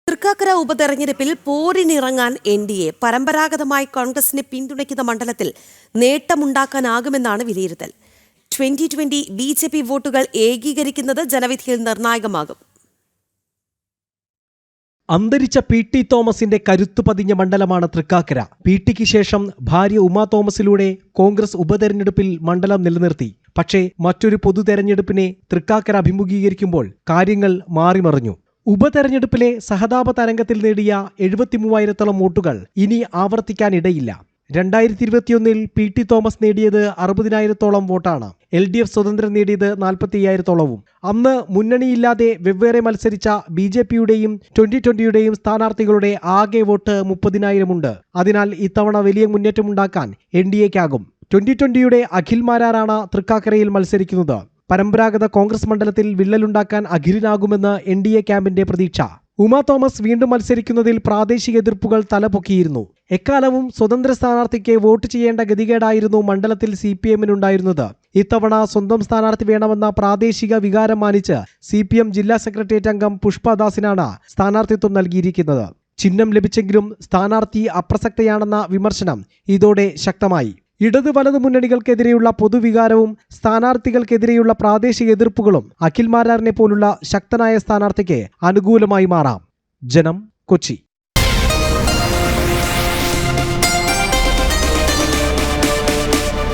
തൃക്കാക്കര ഉപതെരഞ്ഞെടുപ്പിൽ പോരിനിറങ്ങാൻ എൻ.ഡി.എ പരമ്പരാഗതമായി കോൺഗ്രസിനെ പിന്തുണയ്ക്കുന്ന മണ്ഡലത്തിൽ നേട്ടമുണ്ടാക്കാനാകുമെന്നാണ് വിലയിരുത്തൽ. 2020 ബി.ജെ.പി വോട്ടുകൾ ഏകീകരിക്കുന്നത് ജനവിധിയിൽ നിർണായകമാകും. അന്തരിച്ച പി.ടി. തോമസിന്റെ കരുത്തു പതിഞ്ഞ മണ്ഡലമാണ് തൃക്കാക്കര. പി.ടിക്ക് ശേഷം ഭാര്യ ഉമാ തോമസിലൂടെ കോൺഗ്രസ് ഉപതെരഞ്ഞെടുപ്പിൽ മണ്ഡലം നിലനിർത്തി. പക്ഷേ മറ്റൊരു പൊതുതെരഞ്ഞെടുപ്പിനെ തൃക്കാക്കര അഭിമുഖീകരിക്കുമ്പോൾ കാര്യങ്ങൾ മാറിമറിഞ്ഞു. ഉപതെരഞ്ഞെടുപ്പിലെ സഹതാപ തരംഗത്തിൽ നേടിയ 73,000-ഓളം വോട്ടുകൾ ഇനി ആവർത്തിക്കാനിടയില്ല. 2021 പി.ടി. തോമസ് നേടിയത് 60,000-ഓളം വോട്ടാണ്. LDF സ്വതന്ത്രൻ നേടിയത് 45,000-ഓളവും. അന്ന് മുന്നണിയില്ലാതെ വെവ്വേറെ മത്സരിച്ച ബി.ജെ.പിയുടെയും 2020യുടെയും സ്ഥാനാർത്ഥികളുടെ ആകെ വോട്ട് 30,000 ഉണ്ട്. അതിനാൽ ഇത്തവണ വലിയ മുന്നേറ്റമുണ്ടാക്കാൻ എൻ.ഡി.എക്കാകും. 2020യുടെ അഖിൽ മാരാറാണ് തൃക്കാക്കരയിൽ മത്സരിക്കുന്നത്. പരമ്പരാഗത കോൺഗ്രസ് മണ്ഡലത്തിൽ വിള്ളലുണ്ടാക്കാൻ അഖിലിനാകുമെന്ന് എൻ.ഡി.എ ക്യാമ്പിന്റെ പ്രതീക്ഷ. ഉമാ തോമസ് വീണ്ടും മത്സരിക്കുന്നതിൽ പ്രാദേശിക എതിർപ്പുകൾ തലപൊക്കിയിരുന്നു. എക്കാലവും സ്വതന്ത്ര സ്ഥാനാർത്ഥിക്ക് വോട്ട് ചെയ്യേണ്ട ഗതികേടായിരുന്നു മണ്ഡലത്തിൽ CPM-നുണ്ടായിരുന്നത്. ഇത്തവണ സ്വന്തം സ്ഥാനാർത്ഥി വേണമെന്ന പ്രാദേശിക വികാരം മാനിച്ച് CPM ജില്ലാ സെക്രട്ടേറിയറ്റ് അംഗം പുഷ്പദാസിനാണ് സ്ഥാനാർത്ഥിത്വം നൽകിയിരിക്കുന്നത്. ചിഹ്നം ലഭിച്ചെങ്കിലും സ്ഥാനാർത്ഥി അപ്രസക്തയാണെന്ന വിമർശനം ഇതോടെ ശക്തമായി. ഇടത് വലതു മുന്നണികൾക്കെതിരെയുള്ള പൊതുവികാരവും സ്ഥാനാർത്ഥികൾക്കെതിരെയുള്ള പ്രാദേശിക എതിർപ്പുകളും അഖിൽ മാരാറിനെ പോലുള്ള ശക്തനായ സ്ഥാനാർത്ഥിക്ക് അനുകൂലമായി മാറാം. ജനം, കൊച്ചി.